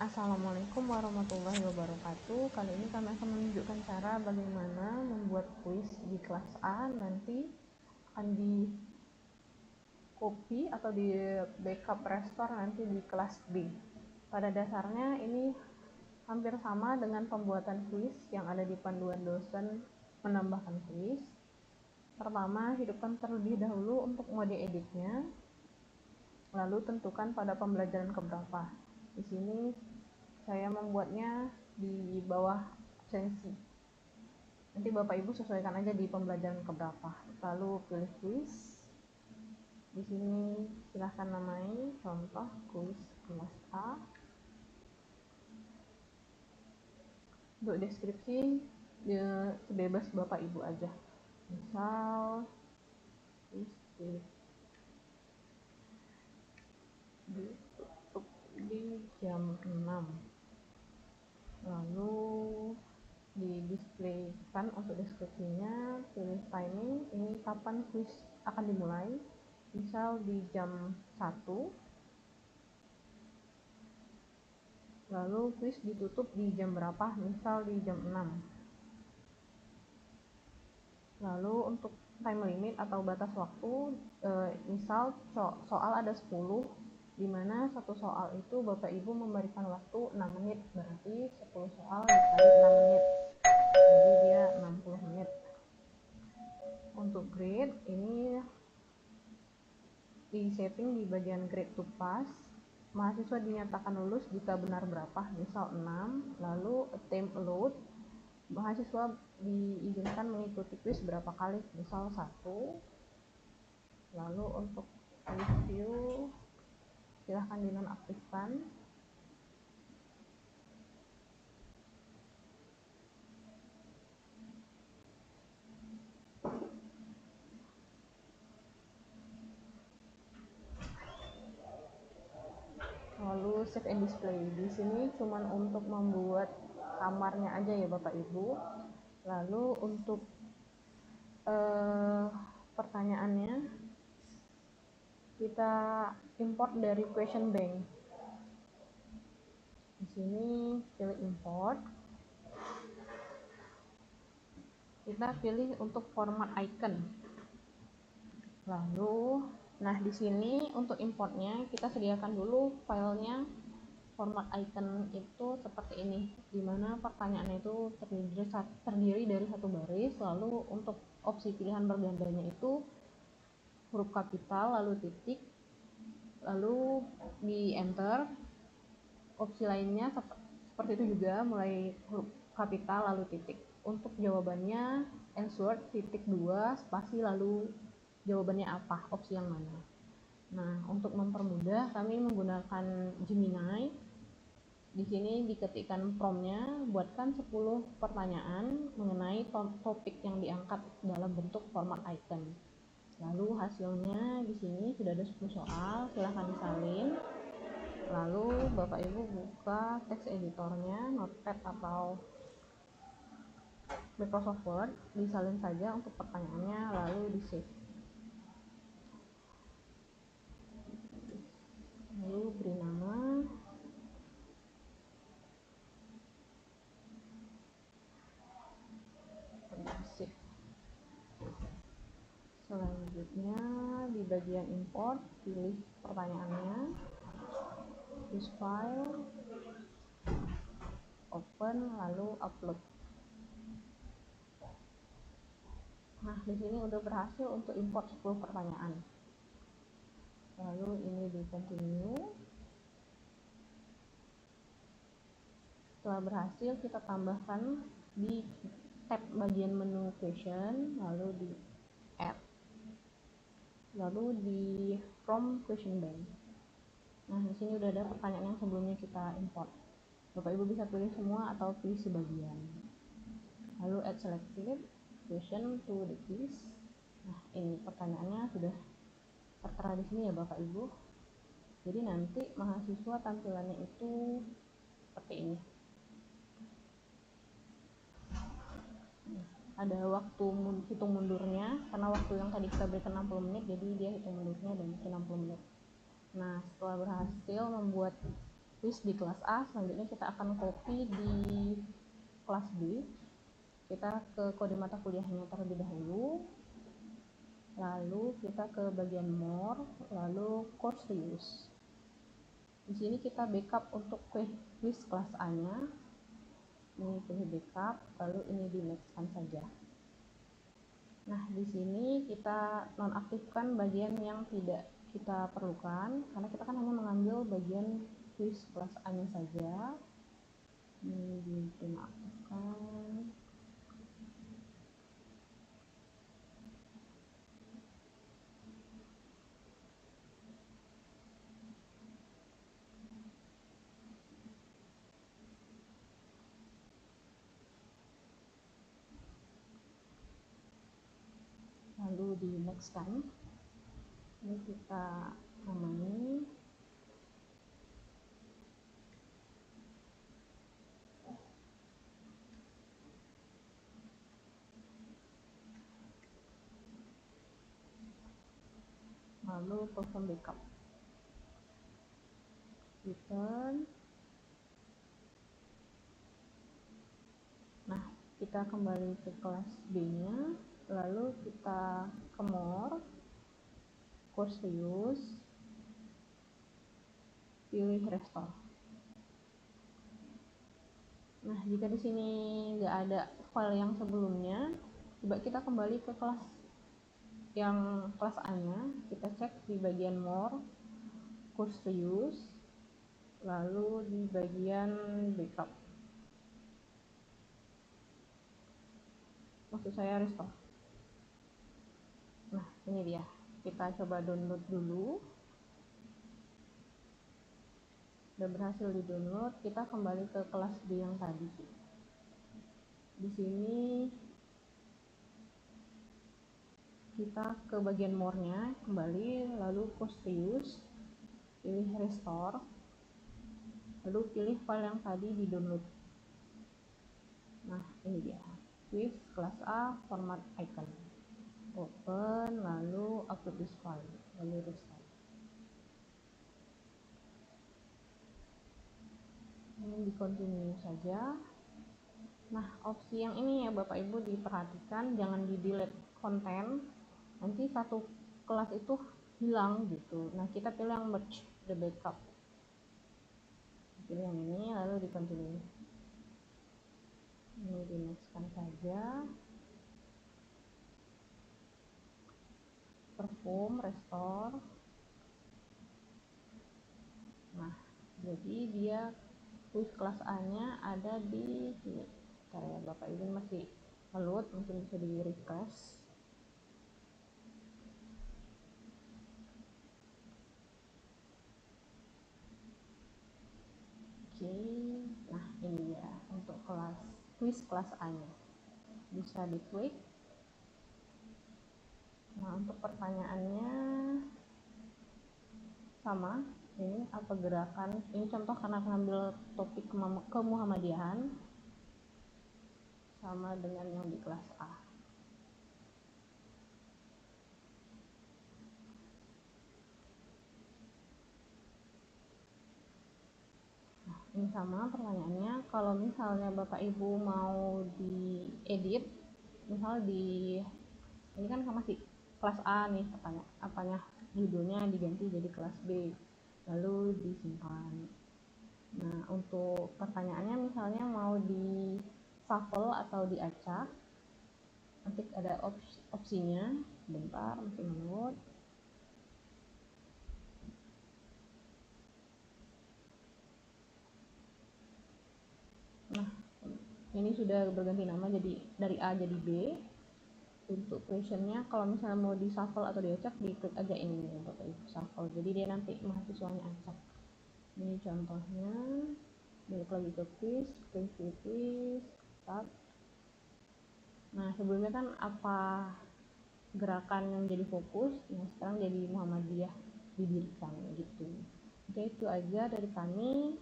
Assalamualaikum warahmatullahi wabarakatuh. Kali ini kami akan menunjukkan cara bagaimana membuat kuis di kelas A. Nanti akan di copy atau di backup restore nanti di kelas B. Pada dasarnya ini hampir sama dengan pembuatan kuis yang ada di panduan dosen menambahkan kuis. Pertama, hidupkan terlebih dahulu untuk mode editnya, lalu tentukan pada pembelajaran keberapa. Di sini saya membuatnya di bawah absensi. Nanti Bapak Ibu sesuaikan aja di pembelajaran keberapa. Lalu pilih kuis. Di sini silahkan namai contoh kuis kelas A. Untuk deskripsi sebebas Bapak Ibu aja. Misal kuis ditutup di jam 6. Lalu didisplaykan untuk deskripsinya, pilih timing, ini kapan kuis akan dimulai, misal di jam 1. Lalu kuis ditutup di jam berapa, misal di jam 6. Lalu untuk time limit atau batas waktu, misal soal ada 10, dimana satu soal itu Bapak Ibu memberikan waktu 6 menit, berarti 10 soal dikali 6 menit, jadi dia 60 menit. Untuk grade, ini di setting di bagian grade to pass, mahasiswa dinyatakan lulus jika benar berapa, misal 6. Lalu attempt allowed, mahasiswa diizinkan mengikuti kuis berapa kali, misal 1. Lalu untuk review, silahkan dinonaktifkan. Lalu save and display. Di sini cuman untuk membuat kamarnya aja ya Bapak Ibu. Lalu untuk pertanyaannya kita import dari question bank. Di sini pilih import. Kita pilih untuk format icon. Lalu, nah di sini untuk importnya kita sediakan dulu filenya. Format icon itu seperti ini, dimana pertanyaannya itu terdiri dari satu baris. Lalu untuk opsi pilihan bergandanya itu huruf kapital lalu titik, lalu di enter. Opsi lainnya seperti itu juga, mulai huruf kapital lalu titik. Untuk jawabannya answer titik 2 spasi lalu jawabannya apa, opsi yang mana. Nah, untuk mempermudah kami menggunakan Gemini. Di sini diketikkan promptnya, buatkan 10 pertanyaan mengenai topik yang diangkat dalam bentuk format icon. Lalu hasilnya di sini sudah ada 10 soal, silahkan disalin. Lalu Bapak Ibu buka teks editornya, Notepad atau Microsoft Word, disalin saja untuk pertanyaannya, lalu di save. Lalu beri nama. Selanjutnya di bagian import, pilih pertanyaannya, choose file, open, lalu upload. Nah, di sini udah berhasil untuk import 10 pertanyaan. Lalu ini di continue. Setelah berhasil, kita tambahkan di tab bagian menu question, lalu di add, lalu di from question bank. Nah, di sini udah ada pertanyaan yang sebelumnya kita import. Bapak Ibu bisa pilih semua atau pilih sebagian. Lalu add selected question to the quiz. Nah, ini pertanyaannya sudah tertera di sini ya Bapak Ibu. Jadi nanti mahasiswa tampilannya itu seperti ini. Ada waktu hitung mundurnya, karena waktu yang tadi kita berikan 60 menit, jadi dia hitung mundurnya dan 60 menit. Nah, setelah berhasil membuat quiz di kelas A, selanjutnya kita akan copy di kelas B. Kita ke kode mata kuliahnya terlebih dahulu, lalu kita ke bagian more, lalu course use. Di sini kita backup untuk quiz kelas A-nya. Ini pilih backup, lalu ini di next-kan saja. Nah, di sini kita nonaktifkan bagian yang tidak kita perlukan, karena kita kan hanya mengambil bagian quiz kelas A-nya saja. Ini dinonaktifkan. Lalu di next kan, ini kita namai, lalu perform backup, return. Nah, kita kembali ke kelas B nya, lalu kita ke more, course use, pilih restore. Nah, jika di sini nggak ada file yang sebelumnya, coba kita kembali ke kelas yang kelas A-nya, kita cek di bagian more, course use, lalu di bagian backup, maksud saya restore. Nah, ini dia, kita coba download dulu. Sudah berhasil di download, kita kembali ke kelas B yang tadi. Di sini kita ke bagian more-nya kembali, lalu course use, pilih restore, lalu pilih file yang tadi di download. Nah, ini dia, quiz kelas A format icon, open, lalu upload this file, lalu restore. Ini di continue saja. Nah, opsi yang ini ya Bapak Ibu diperhatikan, jangan di delete konten, nanti satu kelas itu hilang gitu. Nah, kita pilih yang merge the backup, pilih yang ini, lalu di continue. Ini di next kan saja, perform restore. Nah, jadi dia quiz kelas A nya ada di sini. Bentar ya Bapak Ibu, masih load, mungkin bisa di refresh. Oke, nah ini ya untuk quiz kelas A nya, bisa diklik. Nah, untuk pertanyaannya sama, ini apa gerakan, ini contoh karena ngambil topik ke Muhammadiyahan, sama dengan yang di kelas A. Nah, ini sama pertanyaannya, kalau misalnya Bapak Ibu mau diedit, misal ini kan masih kelas A nih, apanya judulnya diganti jadi kelas B, lalu disimpan. Nah, untuk pertanyaannya misalnya mau di shuffle atau diacak, nanti ada opsinya. Bentar, masih menurut. Nah, ini sudah berganti nama, jadi dari A jadi B. Untuk questionnya, kalau misalnya mau di shuffle atau diacak, diklik aja ini Bapak Ibu, shuffle, jadi dia nanti mahasiswanya acak. Ini contohnya, balik lagi ke quiz, start. Nah, sebelumnya kan apa gerakan yang jadi fokus, nah sekarang jadi Muhammadiyah didirikan gitu. Oke, itu aja dari kami.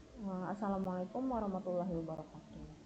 Assalamualaikum warahmatullahi wabarakatuh.